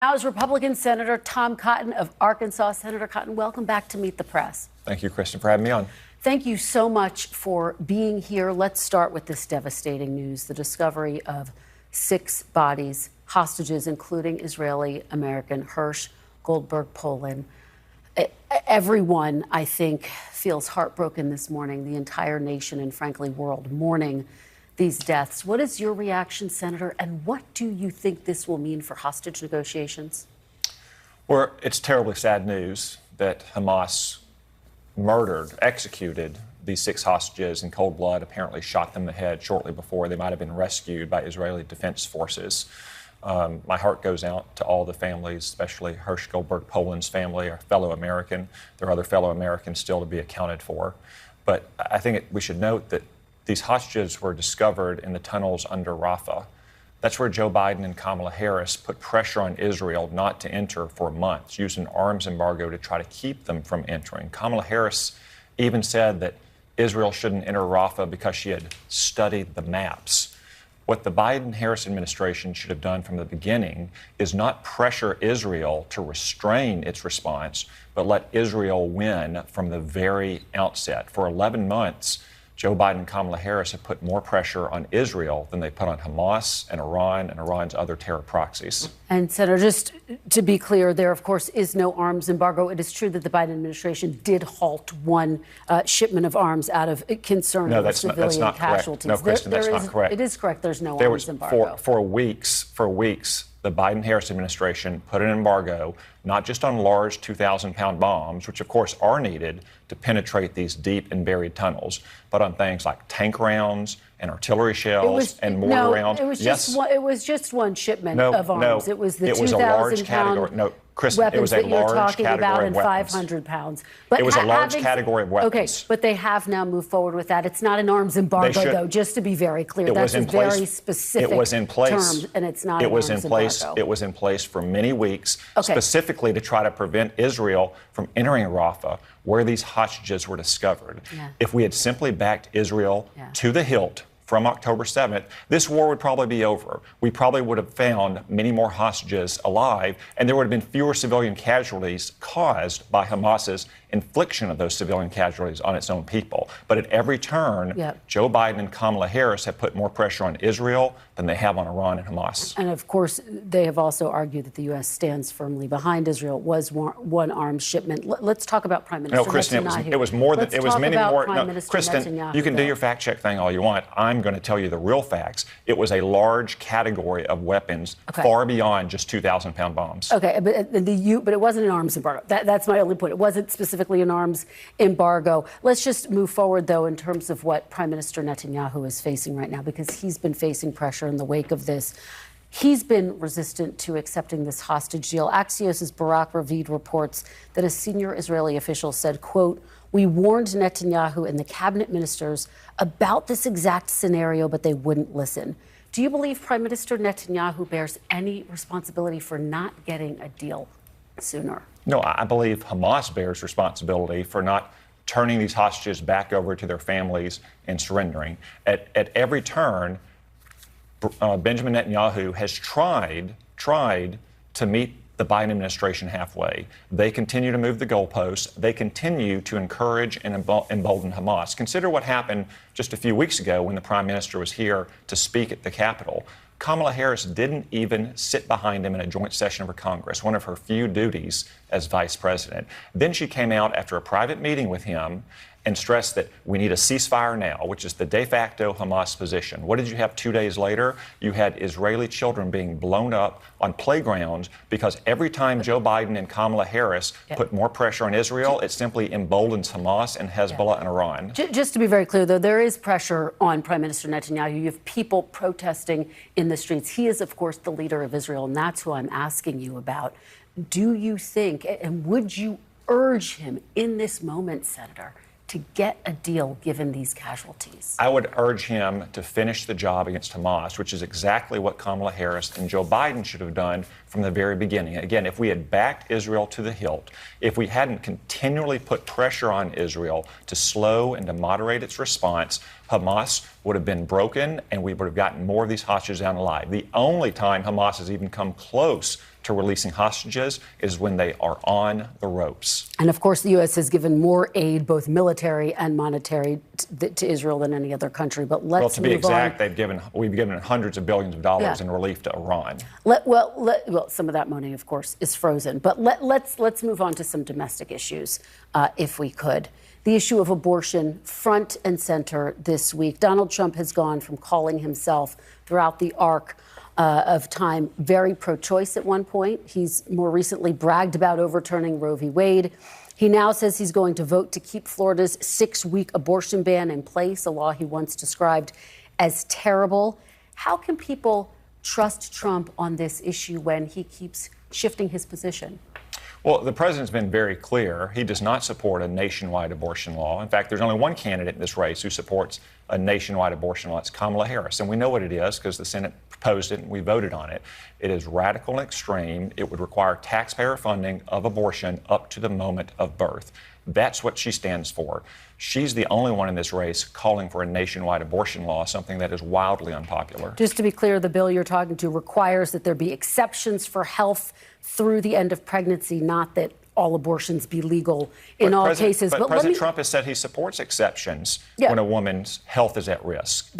Now is Republican Senator Tom Cotton of Arkansas. Senator Cotton, welcome back to Meet the Press. Thank you, Kristen, for having me on. Thank you so much for being here. Let's start with this devastating news, the discovery of 6 bodies, hostages, including Israeli-American Hersh Goldberg Poland. Everyone, I think, feels heartbroken this morning, the entire nation and, frankly, world mourning these deaths. What is your reaction, Senator, and what do you think this will mean for hostage negotiations? Well, it's terribly sad news that Hamas executed these 6 hostages in cold blood, apparently shot them in the head shortly before they might have been rescued by Israeli Defense Forces. My heart goes out to all the families, especially Hersh Goldberg Poland's family, our fellow American. There are other fellow Americans still to be accounted for. But I think we should note that these hostages were discovered in the tunnels under Rafah. That's where Joe Biden and Kamala Harris put pressure on Israel not to enter for months, used an arms embargo to try to keep them from entering. Kamala Harris even said that Israel shouldn't enter Rafah because she had studied the maps. What the Biden-Harris administration should have done from the beginning is not pressure Israel to restrain its response, but let Israel win from the very outset. For 11 months, Joe Biden and Kamala Harris have put more pressure on Israel than they put on Hamas and Iran's other terror proxies. And, Senator, just to be clear, there, of course, is no arms embargo. It is true that the Biden administration did halt one shipment of arms out of concern over civilian casualties. No, Kristen, that's not correct. It is correct. There's no arms embargo. For weeks, the Biden-Harris administration put an embargo not just on large 2,000-pound bombs, which, of course, are needed to penetrate these deep and buried tunnels, but on things like tank rounds and artillery shells and mortar rounds. It was just one shipment of arms. It was the 2,000-pound No, Kristen, weapons it was a that you're large talking about category and of weapons. 500 pounds. But it was a large category of weapons. Okay, but they have now moved forward with that. It's not an arms embargo, though, just to be very clear. That's a very specific term, and it's not an arms embargo. It was in place for many weeks, specifically to try to prevent Israel from entering Rafah, where these hostages were discovered. If we had simply backed Israel to the hilt from October 7th, this war would probably be over. We probably would have found many more hostages alive, and there would have been fewer civilian casualties caused by Hamas's infliction of those civilian casualties on its own people. But at every turn, Joe Biden and Kamala Harris have put more pressure on Israel than they have on Iran and Hamas. And, of course, they have also argued that the U.S. stands firmly behind Israel. It was one arms shipment. Let's talk about Prime Minister Kristen, Netanyahu. it was more than it was many more. Kristen, Netanyahu, you can do your fact check thing all you want. I'm going to tell you the real facts. It was a large category of weapons, far beyond just 2,000-pound bombs. Okay, but it wasn't an arms embargo. That's my only point. It wasn't specifically an arms embargo. Let's just move forward, though, in terms of what Prime Minister Netanyahu is facing right now, because he's been facing pressure in the wake of this. He's been resistant to accepting this hostage deal. Axios' Barak Ravid reports that a senior Israeli official said, quote, "We warned Netanyahu and the cabinet ministers about this exact scenario, but they wouldn't listen." Do you believe Prime Minister Netanyahu bears any responsibility for not getting a deal sooner? No, I believe Hamas bears responsibility for not turning these hostages back over to their families and surrendering. At every turn, Benjamin Netanyahu has tried to meet the Biden administration halfway. They continue to move the goalposts. They continue to encourage and embolden Hamas. Consider what happened just a few weeks ago when the Prime Minister was here to speak at the Capitol. Kamala Harris didn't even sit behind him in a joint session of her Congress, one of her few duties as vice president. Then she came out after a private meeting with him and stressed that we need a ceasefire now, which is the de facto Hamas position. What did you have 2 days later? You had Israeli children being blown up on playgrounds because every time Joe Biden and Kamala Harris put more pressure on Israel, it simply emboldens Hamas and Hezbollah and Iran. Just to be very clear, though, there is pressure on Prime Minister Netanyahu. You have people protesting in the streets. He is, of course, the leader of Israel, and that's who I'm asking you about. Do you think, and would you urge him in this moment, Senator, to get a deal given these casualties? I would urge him to finish the job against Hamas, which is exactly what Kamala Harris and Joe Biden should have done from the very beginning. Again, if we had backed Israel to the hilt, if we hadn't continually put pressure on Israel to slow and to moderate its response, Hamas would have been broken and we would have gotten more of these hostages down alive. The only time Hamas has even come close to releasing hostages is when they are on the ropes. And of course, the U.S. has given more aid, both military and monetary, to Israel than any other country. But let's well, to be move exact, on. we've given hundreds of billions of dollars in relief to Iran. Well, some of that money, of course, is frozen. But let's move on to some domestic issues, if we could. The issue of abortion front and center this week. Donald Trump has gone from calling himself throughout the arc of time very pro-choice at one point. He's more recently bragged about overturning Roe v. Wade. He now says he's going to vote to keep Florida's 6-week abortion ban in place, a law he once described as terrible. How can people trust Trump on this issue when he keeps shifting his position? Well, the president's been very clear. He does not support a nationwide abortion law. In fact, there's only one candidate in this race who supports a nationwide abortion law. It's Kamala Harris. And we know what it is because the Senate proposed it and we voted on it. It is radical and extreme. It would require taxpayer funding of abortion up to the moment of birth. That's what she stands for. She's the only one in this race calling for a nationwide abortion law, something that is wildly unpopular. Just to be clear, the bill you're talking to requires that there be exceptions for health through the end of pregnancy, not that all abortions be legal in all cases. But President Trump has said he supports exceptions when a woman's health is at risk,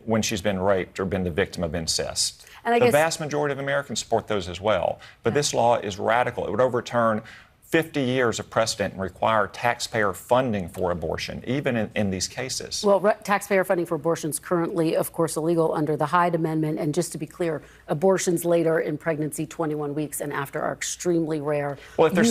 when she's been raped or been the victim of incest. And the vast majority of Americans support those as well. But this law is radical. It would overturn 50 years of precedent and require taxpayer funding for abortion, even in these cases. Well, taxpayer funding for abortion is currently, of course, illegal under the Hyde Amendment. And just to be clear, abortions later in pregnancy, 21 weeks and after, are extremely rare. Well, if they're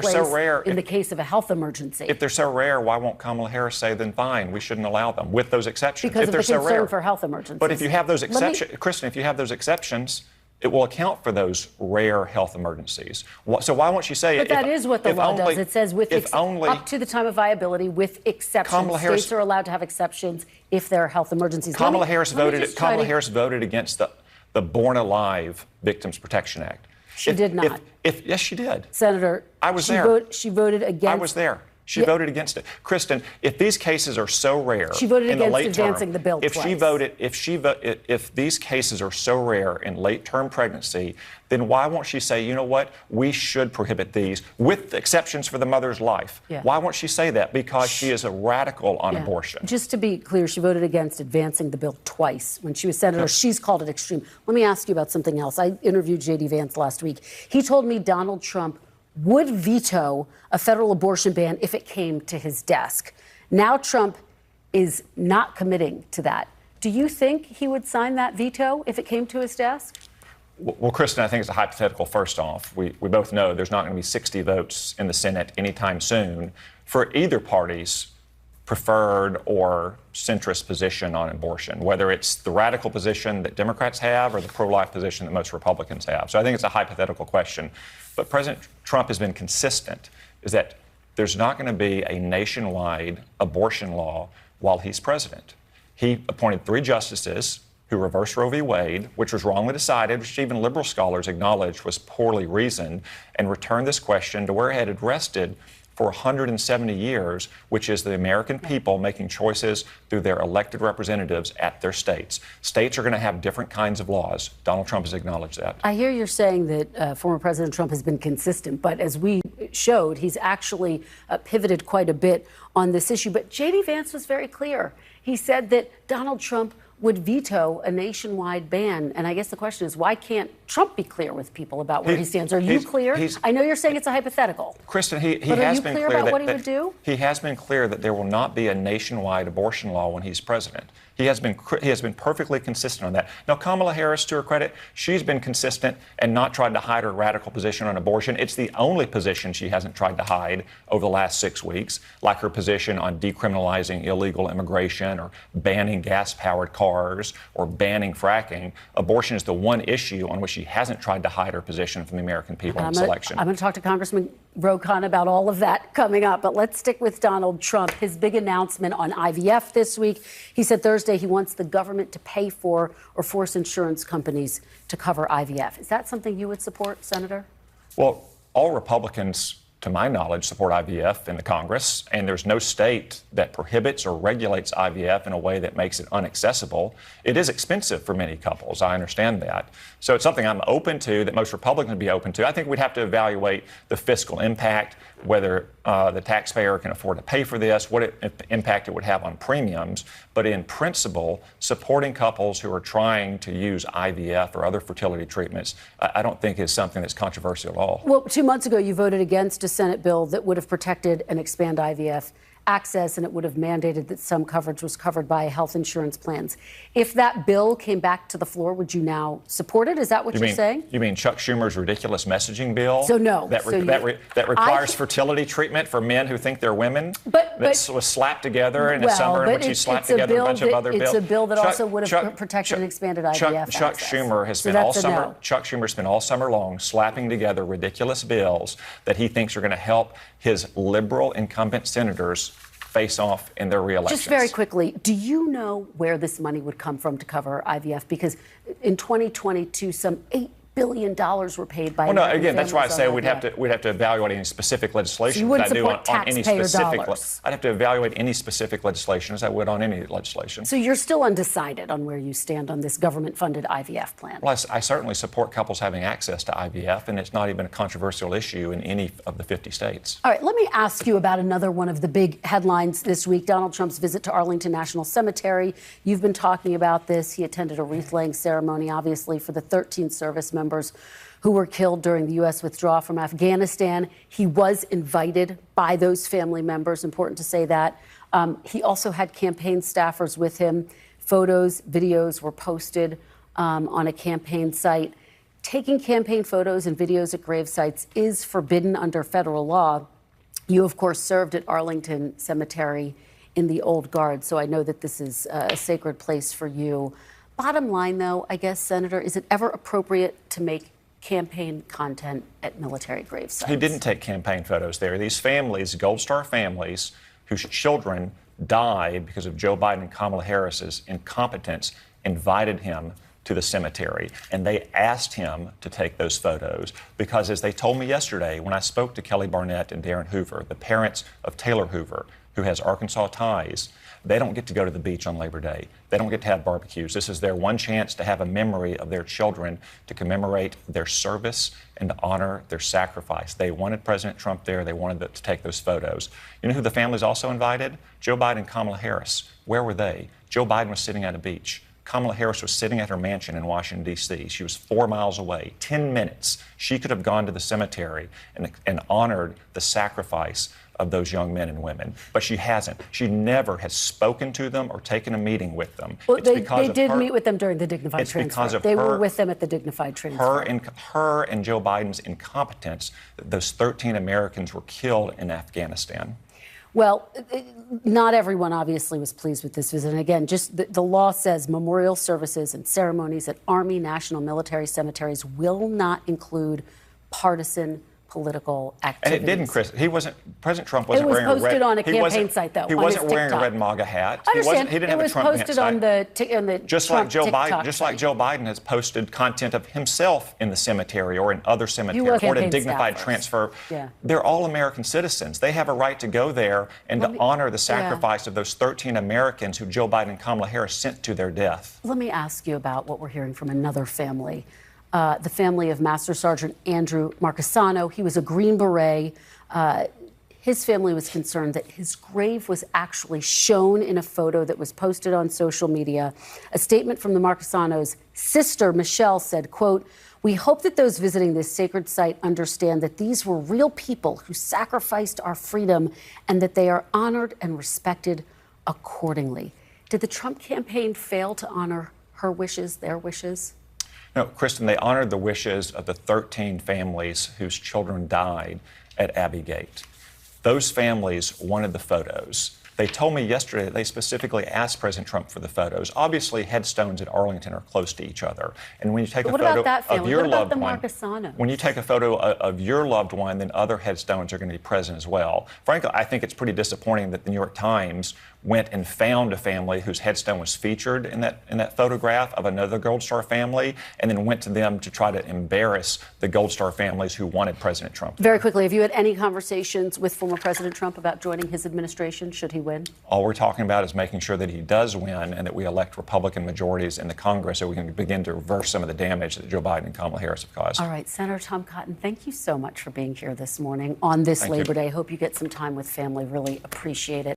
so rare, in the case of a health emergency. If they're so rare, why won't Kamala Harris say, then fine, we shouldn't allow them with those exceptions? Because if they're of the concern so rare. for health emergencies. But if you have those exceptions, Kristen, if you have those exceptions, it will account for those rare health emergencies. So why won't she say it? But that is what the law does. It says up to the time of viability with exceptions. States are allowed to have exceptions if there are health emergencies. Kamala Harris voted against the Born Alive Victims Protection Act. She did not. Yes, she did. Senator, I was there. She voted against. I was there. She voted against it. Kristen, if these cases are so rare, she voted in the against late advancing term, the bill twice. If these cases are so rare in late-term pregnancy, then why won't she say, you know what, we should prohibit these with exceptions for the mother's life? Why won't she say that? Because she is a radical on abortion. Just to be clear, she voted against advancing the bill twice when she was senator. She's called it extreme. Let me ask you about something else. I interviewed J.D. Vance last week. He told me Donald Trump would veto a federal abortion ban if it came to his desk. Now Trump is not committing to that. Do you think he would sign that veto if it came to his desk? Well, Kristen, I think it's a hypothetical first off. We both know there's not going to be 60 votes in the Senate anytime soon for either party's preferred or centrist position on abortion, whether it's the radical position that Democrats have or the pro-life position that most Republicans have. So I think it's a hypothetical question. But President Trump has been consistent, is that there's not going to be a nationwide abortion law while he's president. He appointed 3 justices who reversed Roe v. Wade, which was wrongly decided, which even liberal scholars acknowledged was poorly reasoned, and returned this question to where it had rested for 170 years, which is the American people making choices through their elected representatives at their states. States are going to have different kinds of laws. Donald Trump has acknowledged that. I hear you're saying that former President Trump has been consistent, but as we showed, he's actually pivoted quite a bit on this issue. But J.D. Vance was very clear. He said that Donald Trump would veto a nationwide ban. And I guess the question is, why can't Trump be clear with people about where he stands? Are you clear? I know you're saying it's a hypothetical. Kristen, he has been clear about what he would do? He has been clear that there will not be a nationwide abortion law when he's president. He has been perfectly consistent on that. Now, Kamala Harris, to her credit, she's been consistent and not tried to hide her radical position on abortion. It's the only position she hasn't tried to hide over the last 6 weeks, like her position on decriminalizing illegal immigration or banning gas-powered cars or banning fracking. Abortion is the one issue on which she hasn't tried to hide her position from the American people in this election. I'm going to talk to Congressman Ro Khanna about all of that coming up. But let's stick with Donald Trump. His big announcement on IVF this week. He said Thursday he wants the government to pay for or force insurance companies to cover IVF. Is that something you would support, Senator? Well, all Republicans to my knowledge, support IVF in the Congress, and there's no state that prohibits or regulates IVF in a way that makes it inaccessible. It is expensive for many couples. I understand that. So it's something I'm open to, that most Republicans would be open to. I think we'd have to evaluate the fiscal impact, whether the taxpayer can afford to pay for this, what impact it would have on premiums. But in principle, supporting couples who are trying to use IVF or other fertility treatments, I don't think is something that's controversial at all. Well, 2 months ago, you voted against a Senate bill that would have protected and expand IVF access, and it would have mandated that some coverage was covered by health insurance plans. If that bill came back to the floor, would you now support it? Is that what you're saying? You mean Chuck Schumer's ridiculous messaging bill? So no. That requires fertility treatment for men who think they're women? That was slapped together in a summer in which he slapped together a bunch of other bills. It's a bill that also would have protected and expanded IVF access. Chuck Schumer has spent all summer. Chuck Schumer spent all summer long slapping together ridiculous bills that he thinks are going to help his liberal incumbent senators face off in their re-elections. Just very quickly, do you know where this money would come from to cover IVF? Because in 2022, some $8 billion were paid by. Well, no, again, that's why I say we'd have to evaluate any specific legislation. So you wouldn't support taxpayer dollars. I'd have to evaluate any specific legislation as I would on any legislation. So you're still undecided on where you stand on this government-funded IVF plan. Well, I certainly support couples having access to IVF, and it's not even a controversial issue in any of the 50 states. All right, let me ask you about another one of the big headlines this week, Donald Trump's visit to Arlington National Cemetery. You've been talking about this. He attended a wreath-laying ceremony, obviously, for the 13 service members who were killed during the U.S. withdrawal from Afghanistan. He was invited by those family members, important to say that. He also had campaign staffers with him. Photos, videos were posted on a campaign site. Taking campaign photos and videos at grave sites is forbidden under federal law. You, of course, served at Arlington Cemetery in the Old Guard, so I know that this is a sacred place for you. Bottom line, though, I guess, Senator, is it ever appropriate to make campaign content at military grave sites? He didn't take campaign photos there. These families, Gold Star families, whose children died because of Joe Biden and Kamala Harris's incompetence, invited him to the cemetery, and they asked him to take those photos because, as they told me yesterday when I spoke to Kelly Barnett and Darren Hoover, the parents of Taylor Hoover, who has Arkansas ties, they don't get to go to the beach on Labor Day. They don't get to have barbecues. This is their one chance to have a memory of their children, to commemorate their service and to honor their sacrifice. They wanted President Trump there. They wanted to take those photos. You know who the families also invited? Joe Biden and Kamala Harris. Where were they? Joe Biden was sitting at a beach. Kamala Harris was sitting at her mansion in Washington, D.C. She was 4 miles away. 10 minutes. She could have gone to the cemetery and honored the sacrifice of those young men and women. But she hasn't. She never has spoken to them or taken a meeting with them. Well, they did meet with them during the dignified transfer. They were with them at the dignified transfer. Her and Joe Biden's incompetence, those 13 Americans were killed in Afghanistan. Well, not everyone obviously was pleased with this visit. And again, just the law says memorial services and ceremonies at Army, national, military cemeteries will not include partisan political activities. And it didn't, Chris. President Trump wasn't wearing a red... It was posted on a campaign site, though. He wasn't wearing a red MAGA hat. I understand. He didn't have a Trump hat. It was posted on the just Trump like Joe TikTok Biden, just like Joe Biden has posted content of himself in the cemetery or in other cemeteries or at a dignified transfer. Yeah. They're all American citizens. They have a right to go there and to honor the sacrifice of those 13 Americans who Joe Biden and Kamala Harris sent to their death. Let me ask you about what we're hearing from another family. The family of Master Sergeant Andrew Marcassano. He was a Green Beret. His family was concerned that his grave was actually shown in a photo that was posted on social media. A statement from the Marcassanos' sister, Michelle, said, quote, "We hope that those visiting this sacred site understand that these were real people who sacrificed our freedom and that they are honored and respected accordingly." Did the Trump campaign fail to honor her wishes, their wishes? No, Kristen, they honored the wishes of the 13 families whose children died at Abbey Gate. Those families wanted the photos. They told me yesterday that they specifically asked President Trump for the photos. Obviously, headstones at Arlington are close to each other. And when you take a photo of your loved one, when you take a photo of your loved one, then other headstones are going to be present as well. Frankly, I think it's pretty disappointing that the New York Times went and found a family whose headstone was featured in that photograph of another Gold Star family, and then went to them to try to embarrass the Gold Star families who wanted President Trump. Very quickly, have you had any conversations with former President Trump about joining his administration should he win? All we're talking about is making sure that he does win and that we elect Republican majorities in the Congress so we can begin to reverse some of the damage that Joe Biden and Kamala Harris have caused. All right, Senator Tom Cotton, thank you so much for being here this morning on this Labor Day. Hope you get some time with family. Really appreciate it.